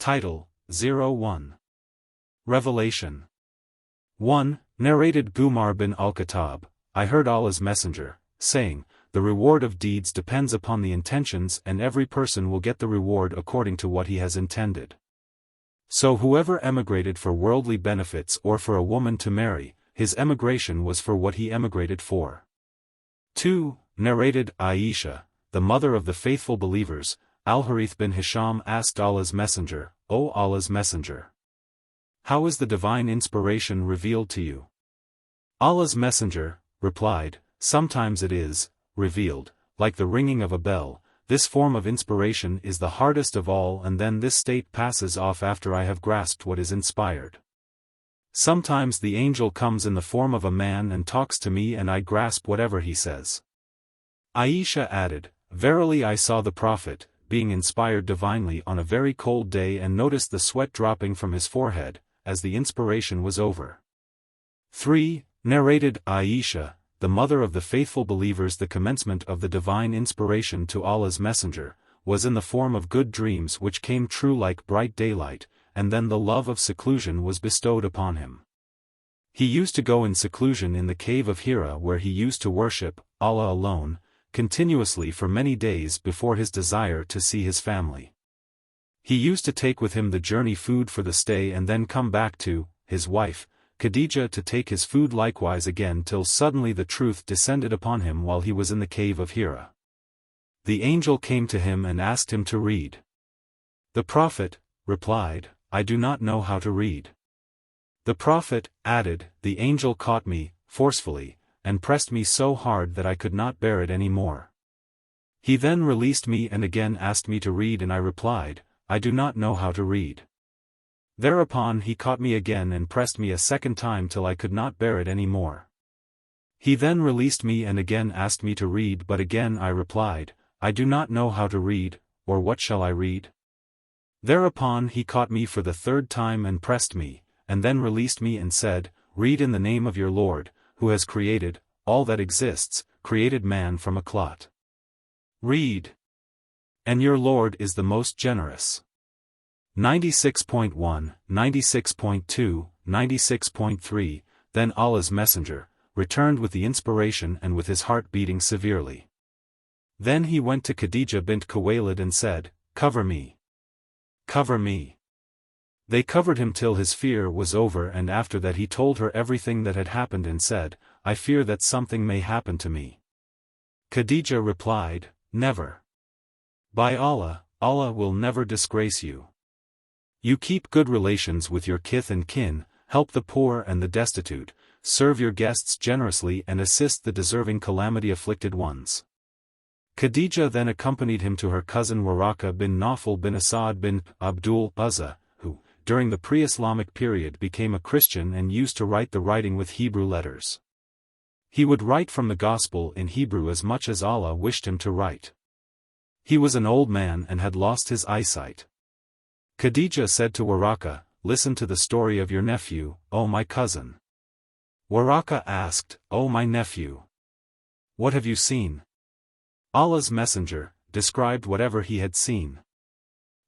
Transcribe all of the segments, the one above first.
Title, 01. Revelation. 1. Narrated Gumar bin al-Khattab, I heard Allah's Messenger, saying, the reward of deeds depends upon the intentions and every person will get the reward according to what he has intended. So whoever emigrated for worldly benefits or for a woman to marry, his emigration was for what he emigrated for. 2. Narrated Aisha, the mother of the faithful believers, Al-Harith bin Hisham asked Allah's Messenger, O Allah's Messenger, how is the divine inspiration revealed to you? Allah's Messenger replied, sometimes it is revealed, like the ringing of a bell. This form of inspiration is the hardest of all, and then this state passes off after I have grasped what is inspired. Sometimes the angel comes in the form of a man and talks to me and I grasp whatever he says. Aisha added, verily I saw the Prophet, being inspired divinely on a very cold day and noticed the sweat dropping from his forehead, as the inspiration was over. 3. Narrated Aisha, the mother of the faithful believers, the commencement of the divine inspiration to Allah's Messenger, was in the form of good dreams which came true like bright daylight, and then the love of seclusion was bestowed upon him. He used to go in seclusion in the cave of Hira where he used to worship Allah alone, continuously for many days before his desire to see his family. He used to take with him the journey food for the stay and then come back to his wife, Khadija, to take his food likewise again till suddenly the truth descended upon him while he was in the cave of Hira. The angel came to him and asked him to read. The Prophet replied, I do not know how to read. The Prophet added, the angel caught me, forcefully, and pressed me so hard that I could not bear it any more. He then released me and again asked me to read, and I replied, I do not know how to read. Thereupon he caught me again and pressed me a second time till I could not bear it any more. He then released me and again asked me to read, but again I replied, I do not know how to read, or what shall I read? Thereupon he caught me for the third time and pressed me, and then released me and said, read in the name of your Lord, who has created all that exists, created man from a clot. Read. And your Lord is the most generous. 96.1, 96.2, 96.3, Then Allah's Messenger returned with the inspiration and with his heart beating severely. Then he went to Khadija bint Khuwaylid and said, cover me. Cover me. They covered him till his fear was over, and after that he told her everything that had happened and said, I fear that something may happen to me. Khadija replied, never. By Allah, Allah will never disgrace you. You keep good relations with your kith and kin, help the poor and the destitute, serve your guests generously and assist the deserving calamity-afflicted ones. Khadija then accompanied him to her cousin Waraka bin Nawfal bin Asad bin Abdul Uzza, who, during the pre-Islamic period, became a Christian and used to write the writing with Hebrew letters. He would write from the Gospel in Hebrew as much as Allah wished him to write. He was an old man and had lost his eyesight. Khadija said to Waraka, listen to the story of your nephew, O my cousin. Waraka asked, O my nephew, what have you seen? Allah's Messenger described whatever he had seen.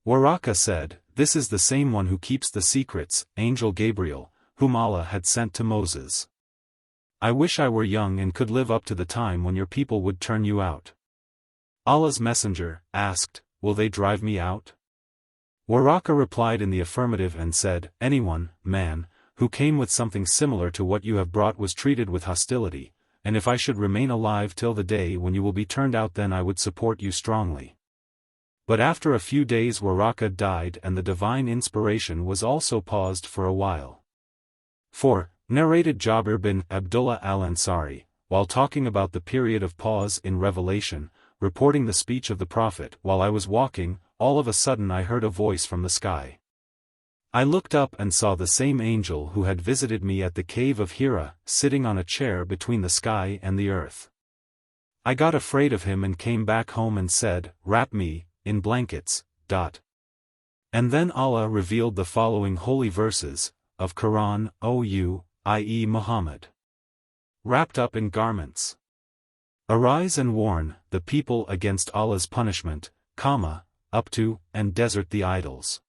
Waraka said, this is the same one who keeps the secrets, Angel Gabriel, whom Allah had sent to Moses. I wish I were young and could live up to the time when your people would turn you out. Allah's Messenger asked, will they drive me out? Waraka replied in the affirmative and said, anyone, man, who came with something similar to what you have brought was treated with hostility, and if I should remain alive till the day when you will be turned out, then I would support you strongly. But after a few days Waraka died and the divine inspiration was also paused for a while. 4. Narrated Jabir bin Abdullah al-Ansari, while talking about the period of pause in Revelation, reporting the speech of the Prophet, while I was walking, all of a sudden I heard a voice from the sky. I looked up and saw the same angel who had visited me at the cave of Hira, sitting on a chair between the sky and the earth. I got afraid of him and came back home and said, wrap me in blankets. And then Allah revealed the following holy verses of Quran, O you, i.e. Muhammad, wrapped up in garments. Arise and warn the people against Allah's punishment, up to, and desert the idols.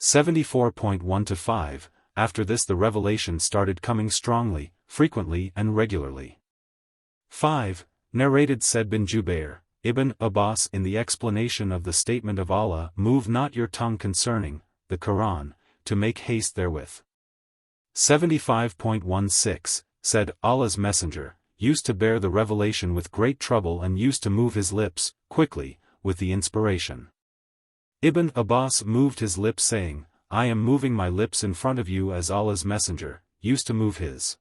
74.1-5. After this the revelation started coming strongly, frequently and regularly. 5. Narrated Said bin Jubair, Ibn Abbas in the explanation of the statement of Allah, "Move not your tongue concerning the Quran, to make haste therewith." 75.16, said, Allah's Messenger used to bear the revelation with great trouble and used to move his lips, quickly, with the inspiration. Ibn Abbas moved his lips saying, "I am moving my lips in front of you as Allah's Messenger used to move his."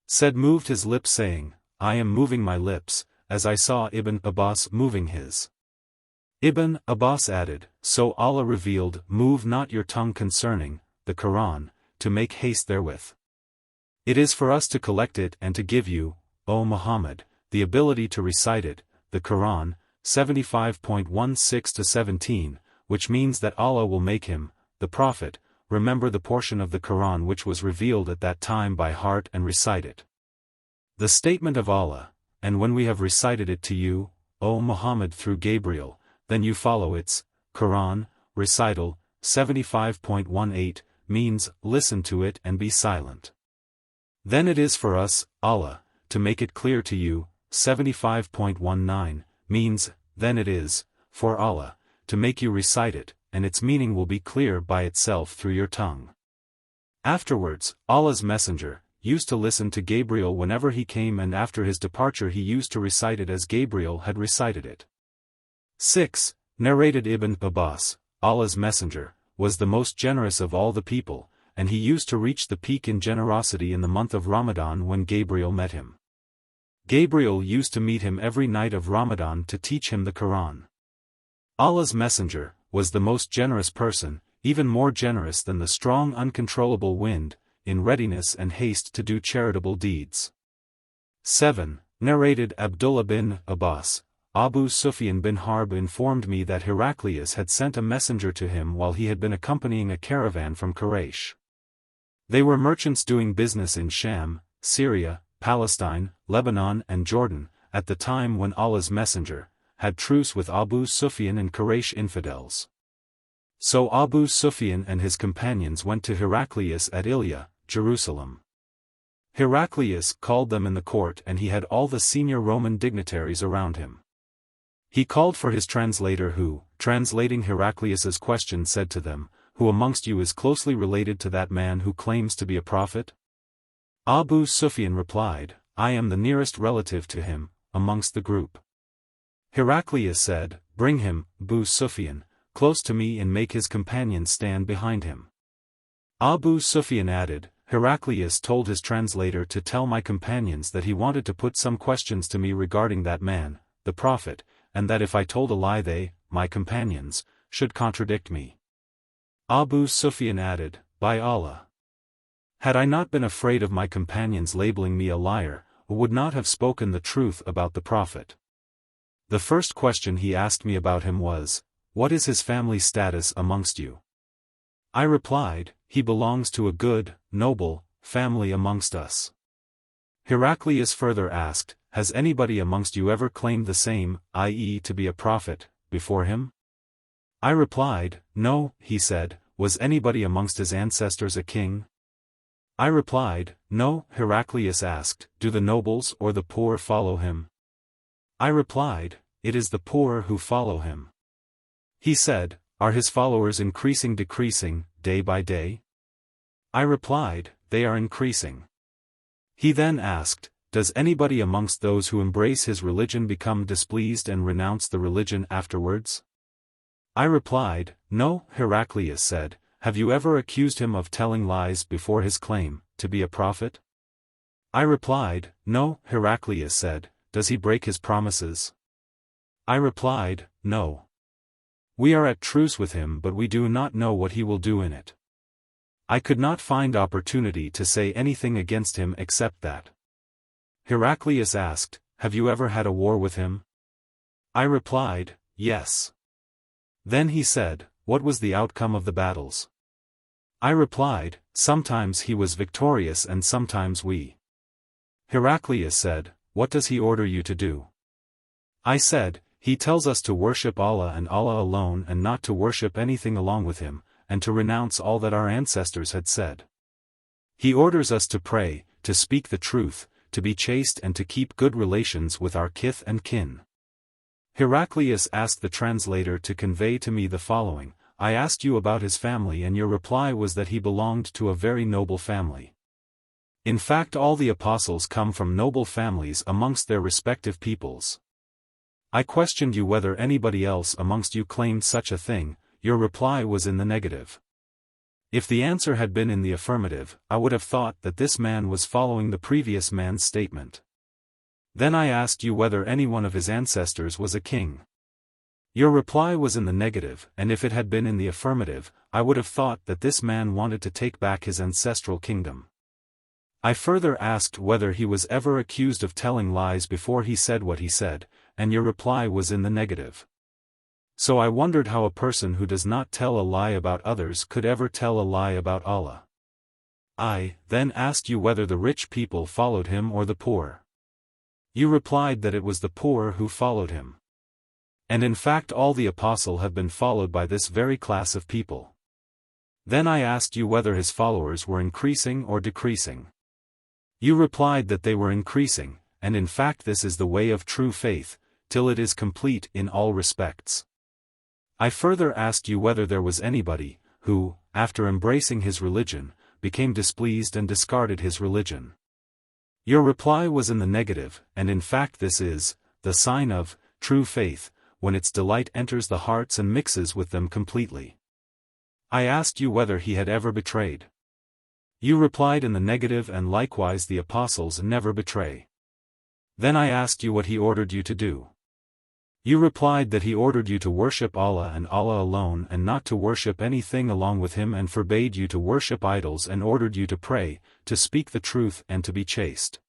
Said moved his lips saying, "I am moving my lips, as I saw Ibn Abbas moving his." Ibn Abbas added, "So Allah revealed, move not your tongue concerning the Quran, to make haste therewith. It is for us to collect it and to give you, O Muhammad, the ability to recite it, the Quran." 75.16-17, which means that Allah will make him, the Prophet, remember the portion of the Quran which was revealed at that time by heart and recite it. The statement of Allah, "And when we have recited it to you, O Muhammad through Gabriel, then you follow its Quran recital." 75.18, means, listen to it and be silent. Then it is for us, Allah, to make it clear to you. 75.19, means, then it is, for Allah, to make you recite it, and its meaning will be clear by itself through your tongue. Afterwards, Allah's Messenger used to listen to Gabriel whenever he came, and after his departure he used to recite it as Gabriel had recited it. 6. Narrated Ibn Abbas, Allah's Messenger was the most generous of all the people, and he used to reach the peak in generosity in the month of Ramadan when Gabriel met him. Gabriel used to meet him every night of Ramadan to teach him the Quran. Allah's Messenger was the most generous person, even more generous than the strong uncontrollable wind, in readiness and haste to do charitable deeds. 7. Narrated Abdullah bin Abbas, Abu Sufyan bin Harb informed me that Heraclius had sent a messenger to him while he had been accompanying a caravan from Quraysh. They were merchants doing business in Sham, Syria, Palestine, Lebanon and Jordan, at the time when Allah's Messenger had truce with Abu Sufyan and Quraysh infidels. So Abu Sufyan and his companions went to Heraclius at Ilya, Jerusalem. Heraclius called them in the court and he had all the senior Roman dignitaries around him. He called for his translator who, translating Heraclius's question, said to them, "Who amongst you is closely related to that man who claims to be a prophet?" Abu Sufyan replied, "I am the nearest relative to him, amongst the group." Heraclius said, "Bring him, Abu Sufyan, close to me and make his companions stand behind him." Abu Sufyan added, "Heraclius told his translator to tell my companions that he wanted to put some questions to me regarding that man, the prophet, and that if I told a lie they, my companions, should contradict me." Abu Sufyan added, "By Allah! Had I not been afraid of my companions labeling me a liar, I would not have spoken the truth about the prophet." The first question he asked me about him was, "What is his family status amongst you?" I replied, "He belongs to a good, noble, family amongst us." Heraclius further asked, "Has anybody amongst you ever claimed the same, i.e. to be a prophet, before him?" I replied, "No." He said, "Was anybody amongst his ancestors a king?" I replied, "No." Heraclius asked, "Do the nobles or the poor follow him?" I replied, "It is the poor who follow him." He said, "Are his followers decreasing, day by day?" I replied, "They are increasing." He then asked, "Does anybody amongst those who embrace his religion become displeased and renounce the religion afterwards?" I replied, "No." Heraclius said, "Have you ever accused him of telling lies before his claim to be a prophet?" I replied, "No." Heraclius said, "Does he break his promises?" I replied, "No. We are at truce with him, but we do not know what he will do in it." I could not find opportunity to say anything against him except that. Heraclius asked, "Have you ever had a war with him?" I replied, "Yes." Then he said, "What was the outcome of the battles?" I replied, "Sometimes he was victorious and sometimes we." Heraclius said, "What does he order you to do?" I said, "He tells us to worship Allah and Allah alone and not to worship anything along with him, and to renounce all that our ancestors had said. He orders us to pray, to speak the truth, to be chaste and to keep good relations with our kith and kin. Heraclius asked the translator to convey to me the following: I asked you about his family and your reply was that he belonged to a very noble family. In fact, all the apostles come from noble families amongst their respective peoples. I questioned you whether anybody else amongst you claimed such a thing. Your reply was in the negative. If the answer had been in the affirmative, I would have thought that this man was following the previous man's statement. Then I asked you whether any one of his ancestors was a king. Your reply was in the negative, and if it had been in the affirmative, I would have thought that this man wanted to take back his ancestral kingdom. I further asked whether he was ever accused of telling lies before he said what he said, and your reply was in the negative. So I wondered how a person who does not tell a lie about others could ever tell a lie about Allah. I then asked you whether the rich people followed him or the poor. You replied that it was the poor who followed him. And in fact all the apostles have been followed by this very class of people. Then I asked you whether his followers were increasing or decreasing. You replied that they were increasing, and in fact this is the way of true faith, till it is complete in all respects. I further asked you whether there was anybody, who, after embracing his religion, became displeased and discarded his religion. Your reply was in the negative, and in fact this is the sign of true faith, when its delight enters the hearts and mixes with them completely. I asked you whether he had ever betrayed. You replied in the negative, and likewise the apostles never betray. Then I asked you what he ordered you to do. You replied that he ordered you to worship Allah and Allah alone and not to worship anything along with him, and forbade you to worship idols and ordered you to pray, to speak the truth and to be chaste.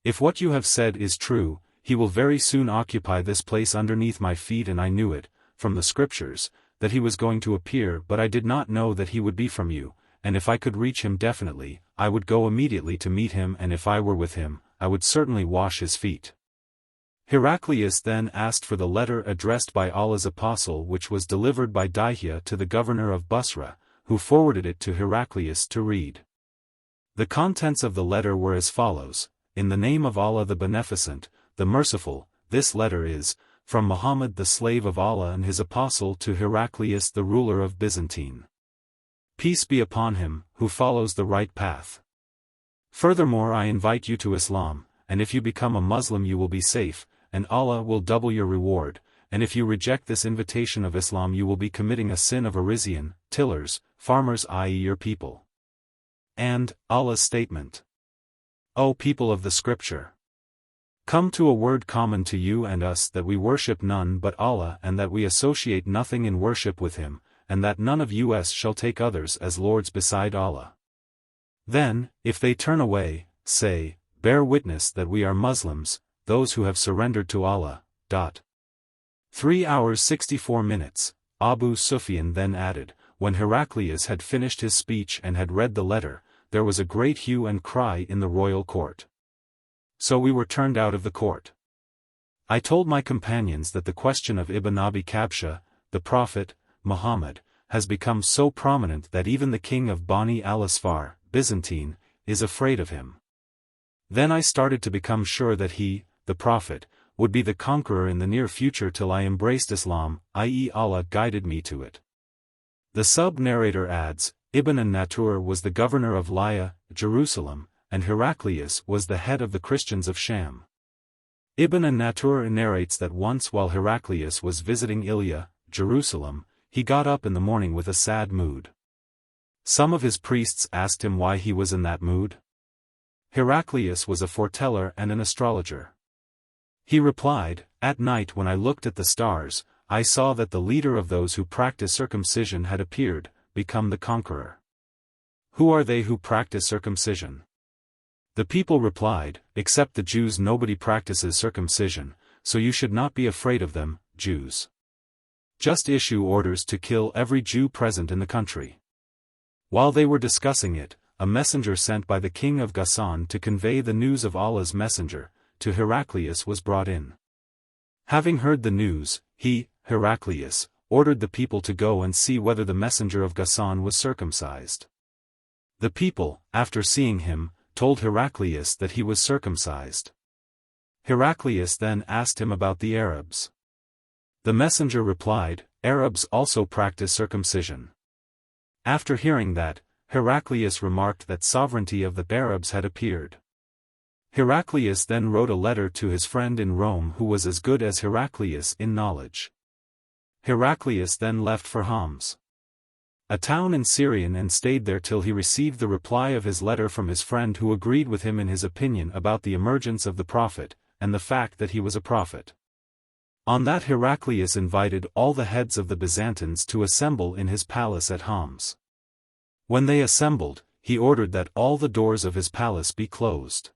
If what you have said is true, he will very soon occupy this place underneath my feet, and I knew it, from the scriptures, that he was going to appear, but I did not know that he would be from you, and if I could reach him definitely, I would go immediately to meet him, and if I were with him, I would certainly wash his feet. Heraclius then asked for the letter addressed by Allah's apostle, which was delivered by Dihya to the governor of Basra, who forwarded it to Heraclius to read. The contents of the letter were as follows: In the name of Allah the Beneficent, the Merciful, this letter is, from Muhammad the slave of Allah and his apostle to Heraclius the ruler of Byzantine. Peace be upon him, who follows the right path. Furthermore, I invite you to Islam, and if you become a Muslim you will be safe, and Allah will double your reward, and if you reject this invitation of Islam you will be committing a sin of Arisian, tillers, farmers, i.e. your people. And Allah's statement. O people of the scripture! Come to a word common to you and us, that we worship none but Allah and that we associate nothing in worship with him, and that none of us shall take others as lords beside Allah. Then, if they turn away, say, bear witness that we are Muslims, those who have surrendered to Allah. 3 hours 64 minutes, Abu Sufyan then added, when Heraclius had finished his speech and had read the letter, there was a great hue and cry in the royal court. So we were turned out of the court. I told my companions that the question of Ibn Abi Kabsha, the Prophet, Muhammad, has become so prominent that even the king of Bani al-Asfar, Byzantine, is afraid of him. Then I started to become sure that he, the Prophet, would be the conqueror in the near future till I embraced Islam, i.e. Allah guided me to it. The sub-narrator adds, Ibn an-Natur was the governor of Lya, Jerusalem, and Heraclius was the head of the Christians of Sham. Ibn an-Natur narrates that once while Heraclius was visiting Ilya, Jerusalem, he got up in the morning with a sad mood. Some of his priests asked him why he was in that mood. Heraclius was a foreteller and an astrologer. He replied, at night when I looked at the stars, I saw that the leader of those who practice circumcision had appeared, become the conqueror. Who are they who practice circumcision? The people replied, except the Jews nobody practices circumcision, so you should not be afraid of them, Jews. Just issue orders to kill every Jew present in the country. While they were discussing it, a messenger sent by the king of Ghassan to convey the news of Allah's messenger, to Heraclius was brought in. Having heard the news, he, Heraclius, ordered the people to go and see whether the messenger of Ghassan was circumcised. The people, after seeing him, told Heraclius that he was circumcised. Heraclius then asked him about the Arabs. The messenger replied, "Arabs also practice circumcision." After hearing that, Heraclius remarked that sovereignty of the Arabs had appeared. Heraclius then wrote a letter to his friend in Rome who was as good as Heraclius in knowledge. Heraclius then left for Homs, a town in Syrian, and stayed there till he received the reply of his letter from his friend who agreed with him in his opinion about the emergence of the prophet, and the fact that he was a prophet. On that Heraclius invited all the heads of the Byzantines to assemble in his palace at Homs. When they assembled, he ordered that all the doors of his palace be closed.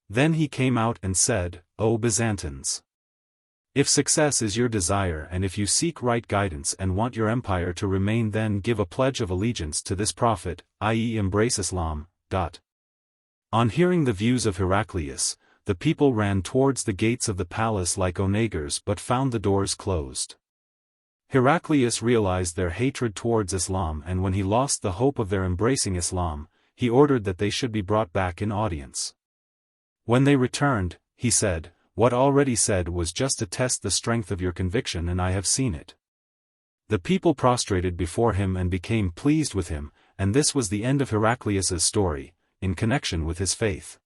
Then he came out and said, "O Byzantines! If success is your desire and if you seek right guidance and want your empire to remain, then give a pledge of allegiance to this prophet, i.e. embrace Islam." On hearing the views of Heraclius, the people ran towards the gates of the palace like onagers but found the doors closed. Heraclius realized their hatred towards Islam, and when he lost the hope of their embracing Islam, he ordered that they should be brought back in audience. When they returned, he said, "What already said was just to test the strength of your conviction, and I have seen it." The people prostrated before him and became pleased with him, and this was the end of Heraclius's story, in connection with his faith.